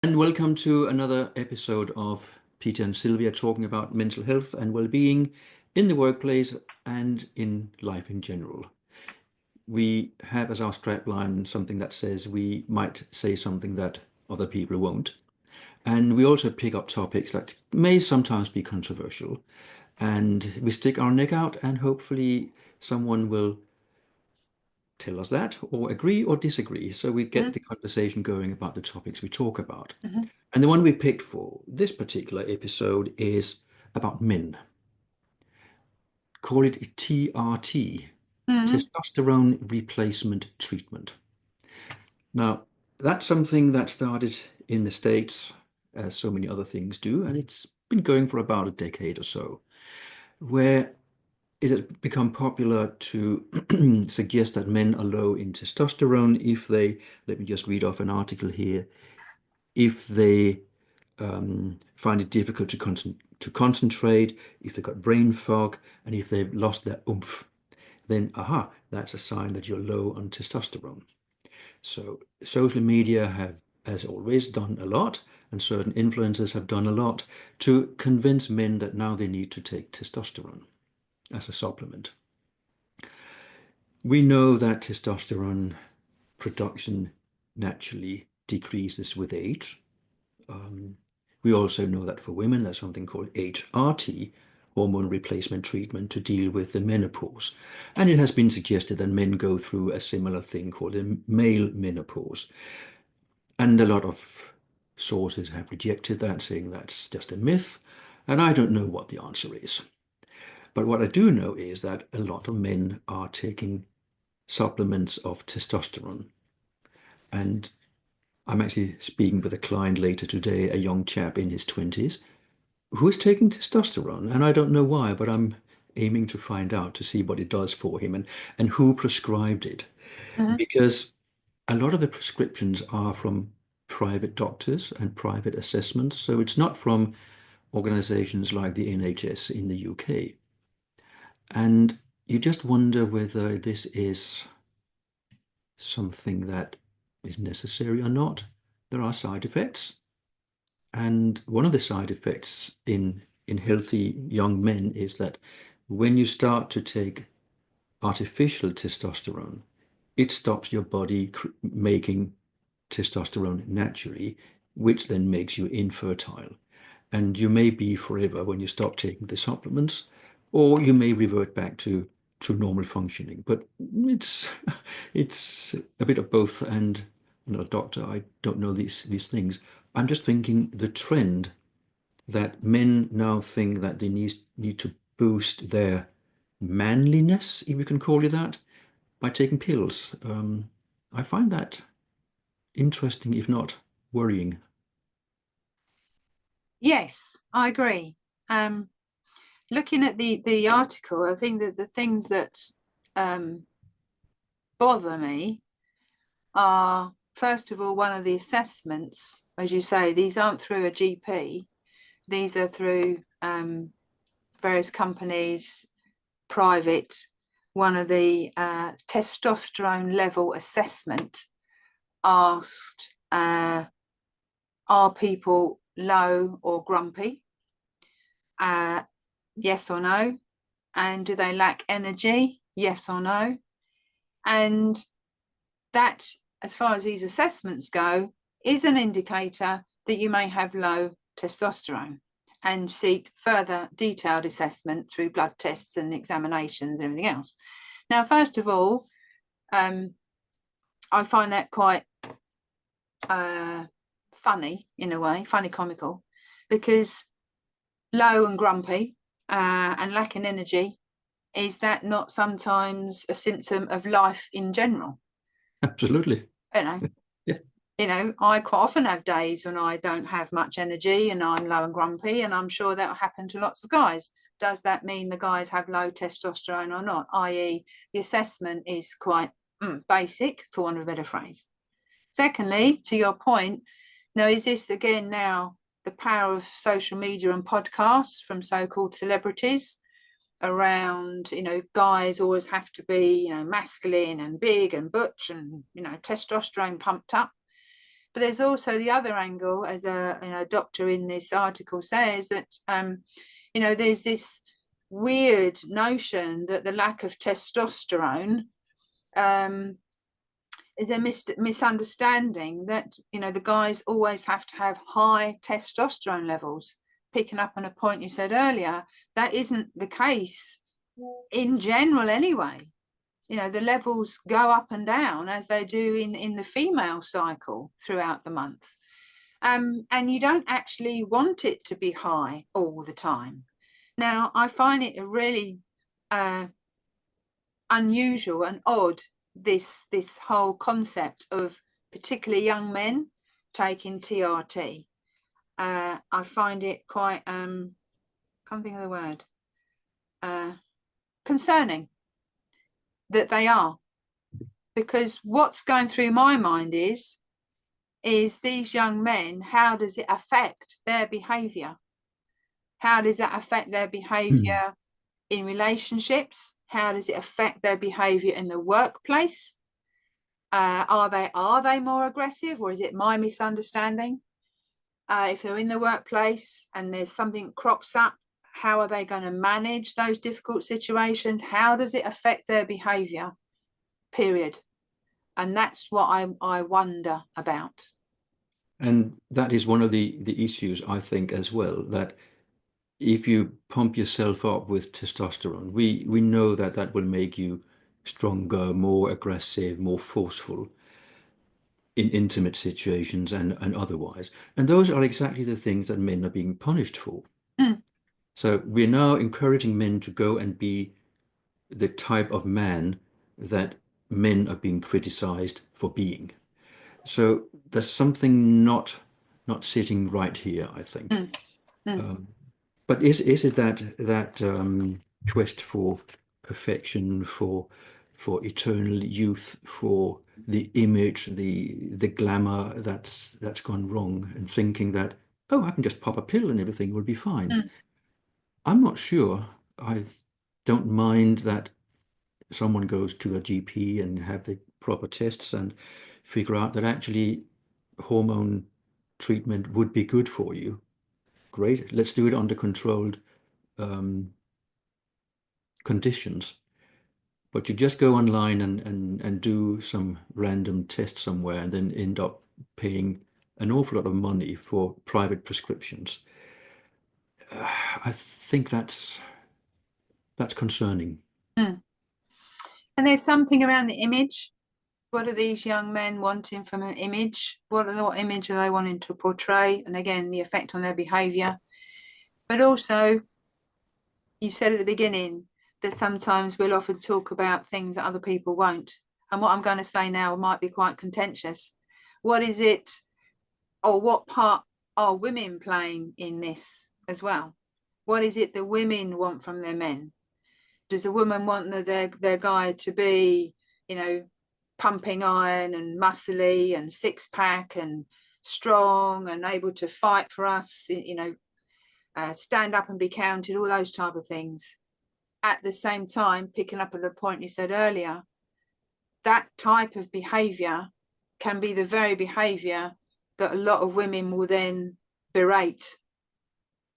And welcome to another episode of Peter and Sylvia talking about mental health and well-being in the workplace and in life in general. We have as our strapline something that says we might say something that other people won't. And we also pick up topics that may sometimes be controversial. And we stick our neck out and hopefully someone will tell us that or agree or disagree. So we get the conversation going about the topics we talk about. Mhm. And the one we picked for this particular episode is about men. Call it TRT, Mhm. testosterone replacement treatment. Now, that's something that started in the States, as so many other things do, and it's been going for about a decade or so, where it has become popular to suggest that men are low in testosterone if they, let me just read off an article here, if they find it difficult to concentrate, if they've got brain fog, and if they've lost their oomph, then aha, that's a sign that you're low on testosterone. So social media have, as always, done a lot, and certain influencers have done a lot to convince men that now they need to take testosterone as a supplement. We know that testosterone production naturally decreases with age. We also know that for women, there's something called HRT, hormone replacement treatment to deal with the menopause. And it has been suggested that men go through a similar thing called a male menopause. And a lot of sources have rejected that, saying that's just a myth. And I don't know what the answer is. But what I do know is that a lot of men are taking supplements of testosterone. And I'm actually speaking with a client later today, a young chap in his 20s, who is taking testosterone. And I don't know why, but I'm aiming to find out to see what it does for him and who prescribed it. Mhm. Because a lot of the prescriptions are from private doctors and private assessments. So it's not from organizations like the NHS in the UK. And you just wonder whether this is something that is necessary or not. There are side effects. And one of the side effects in healthy young men is that when you start to take artificial testosterone, it stops your body making testosterone naturally, which then makes you infertile. And you may be forever when you stop taking the supplements, or you may revert back to normal functioning. But it's it's a bit of both. And I'm not a doctor, I don't know these things. I'm just thinking the trend that men now think that they need to boost their manliness, if you can call it that, by taking pills. I find that interesting, if not worrying. Yes, I agree. Um, Looking at the article, I think that the things that um, bother me are, first of all, one of the assessments, as you say, these aren't through a GP. These are through various companies, private. One of the testosterone level assessment asked, are people low or grumpy? Uh, yes or no? And do they lack energy? Yes or no? And that, as far as these assessments go, is an indicator that you may have low testosterone and seek further detailed assessment through blood tests and examinations and everything else. Now, first of all, I find that quite funny in a way, funny comical, because low and grumpy and lacking energy, is that not sometimes a symptom of life in general? Absolutely. You know, Yeah, I quite often have days when I don't have much energy and I'm low and grumpy, and I'm sure that'll happen to lots of guys. Does that mean the guys have low testosterone or not? I.e., the assessment is quite basic, for want of a better phrase. Secondly, to your point, now is this again now the power of social media and podcasts from so-called celebrities around, guys always have to be, masculine and big and butch and, testosterone pumped up. But there's also the other angle, as a doctor in this article says, that there's this weird notion that the lack of testosterone is a misunderstanding, that the guys always have to have high testosterone levels. Picking up on a point you said earlier, that isn't the case in general anyway. The levels go up and down as they do in the female cycle throughout the month. And you don't actually want it to be high all the time. Now, I find it a really unusual and odd, this whole concept of particularly young men taking TRT. I find it quite, can't think of the word, concerning that they are. Because what's going through my mind is these young men, how does it affect their behaviour? How does that affect their behaviour in relationships? How does it affect their behaviour in the workplace? Are they more aggressive, or is it my misunderstanding? If they're in the workplace and there's something crops up, how are they going to manage those difficult situations? How does it affect their behaviour? Period. And that's what I wonder about. And that is one of the issues, I think, as well, that if you pump yourself up with testosterone, we know that that will make you stronger, more aggressive, more forceful in intimate situations and otherwise. And those are exactly the things that men are being punished for. Mm. So we're now encouraging men to go and be the type of man that men are being criticized for being. So there's something not sitting right here, I think. Mm. Mm. But is it that quest for perfection, for eternal youth, for the image, the glamour that's gone wrong, and thinking that, oh, I can just pop a pill and everything will be fine. Mm. I'm not sure. I don't mind that someone goes to a GP and have the proper tests and figure out that actually hormone treatment would be good for you. Great, let's do it under controlled um, conditions. But you just go online and do some random test somewhere and then end up paying an awful lot of money for private prescriptions. I think that's concerning. Mm. And there's something around the image. What are these young men wanting from an image? What image are they wanting to portray? And again, the effect on their behaviour. But also, you said at the beginning that sometimes we'll often talk about things that other people won't. And what I'm going to say now might be quite contentious. What is it, or what part are women playing in this as well? What is it the women want from their men? Does a woman want their guy to be, pumping iron and muscly and six pack and strong and able to fight for us, stand up and be counted, all those type of things? At the same time, picking up on the point you said earlier, that type of behavior can be the very behavior that a lot of women will then berate.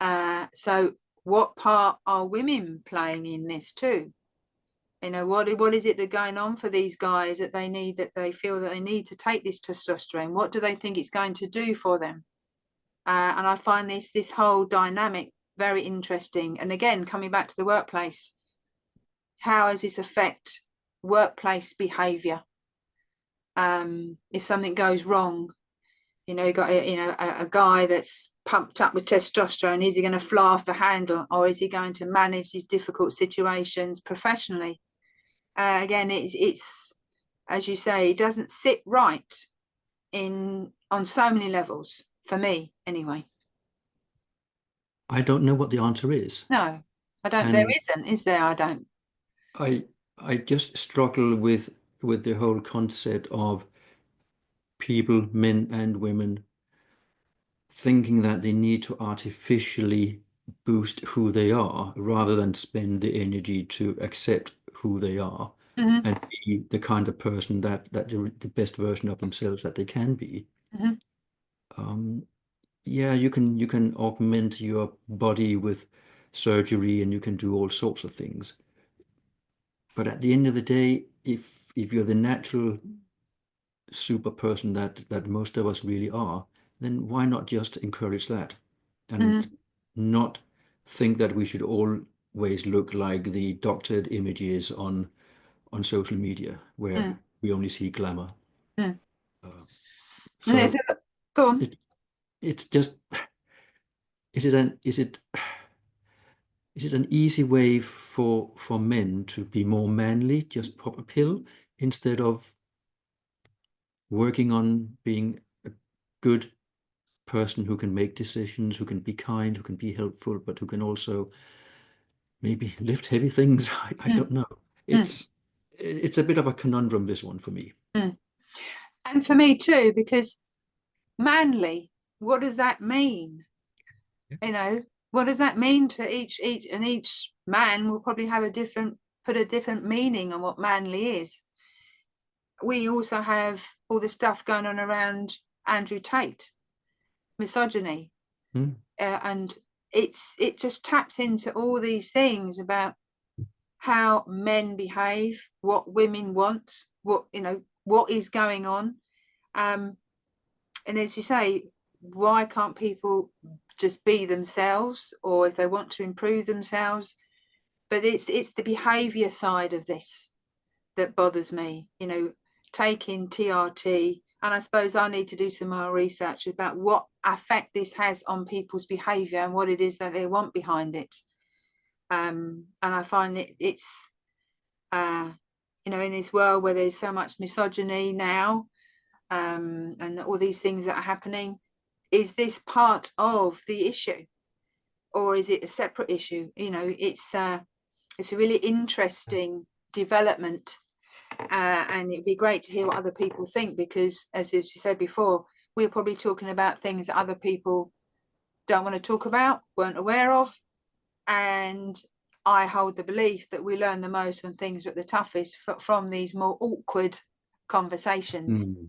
So what part are women playing in this too? What is it that's going on for these guys that they feel that they need to take this testosterone? What do they think it's going to do for them? And I find this whole dynamic very interesting. And again, coming back to the workplace, how does this affect workplace behaviour? If something goes wrong, you got a guy that's pumped up with testosterone, is he going to fly off the handle, or is he going to manage these difficult situations professionally? Again, it's as you say, it doesn't sit right on so many levels for me anyway. I don't know what the answer is. No, I don't. There And isn't, is there? I don't. I I just struggle with the whole concept of people, men and women, thinking that they need to artificially boost who they are rather than spend the energy to accept who they are Mm-hmm. and be the kind of person that the best version of themselves that they can be. Mm-hmm. Um, yeah, you can augment your body with surgery and you can do all sorts of things. But at the end of the day, if you're the natural super person that most of us really are, then why not just encourage that and Mm, not think that we should always look like the doctored images on social media where mm, we only see glamour. mm. Uh, And there's so go on. it it's just is it an easy way for men to be more manly, just pop a pill instead of working on being a good person who can make decisions, who can be kind, who can be helpful, but who can also maybe lift heavy things. I Mm, don't know. mm, It's a bit of a conundrum, this one for me. mm. And for me too, because manly, what does that mean? Yeah. You know, what does that mean to each man will probably have a different put a different meaning on what manly is. We also have all the stuff going on around Andrew Tate, misogyny, Mm, and it just taps into all these things about how men behave, what women want, what what is going on. Um, and as you say, why can't people just be themselves, or if they want to improve themselves? But it's the behaviour side of this that bothers me. Taking TRT, and I suppose I need to do some more research about what effect this has on people's behaviour and what it is that they want behind it. And I find that it's uh, in this world where there's so much misogyny now, and all these things that are happening, is this part of the issue, or is it a separate issue? It's a really interesting development, and it'd be great to hear what other people think, because as you said before, we're probably talking about things that other people don't want to talk about, weren't aware of, and I hold the belief that we learn the most when things are at the toughest from these more awkward conversations. mm,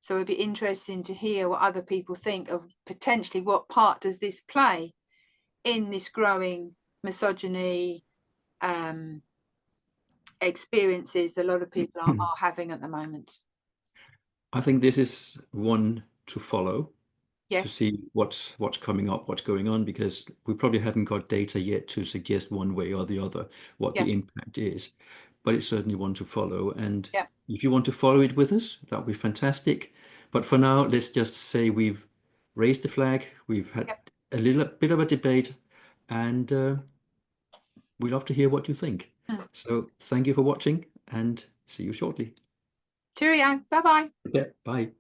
So it'd be interesting to hear what other people think of potentially what part does this play in this growing misogyny um, experiences that a lot of people are having at the moment. I think this is one to follow to Yes, see what's coming up, what's going on, because we probably haven't got data yet to suggest one way or the other what yeah, the impact is. But it's certainly one to follow. And yeah, if you want to follow it with us, that would be fantastic. But for now, let's just say we've raised the flag, we've had yeah. a little bit of a debate, and we'd love to hear what you think. Mm. So thank you for watching and see you shortly. Cheerio, bye bye. Yeah, bye.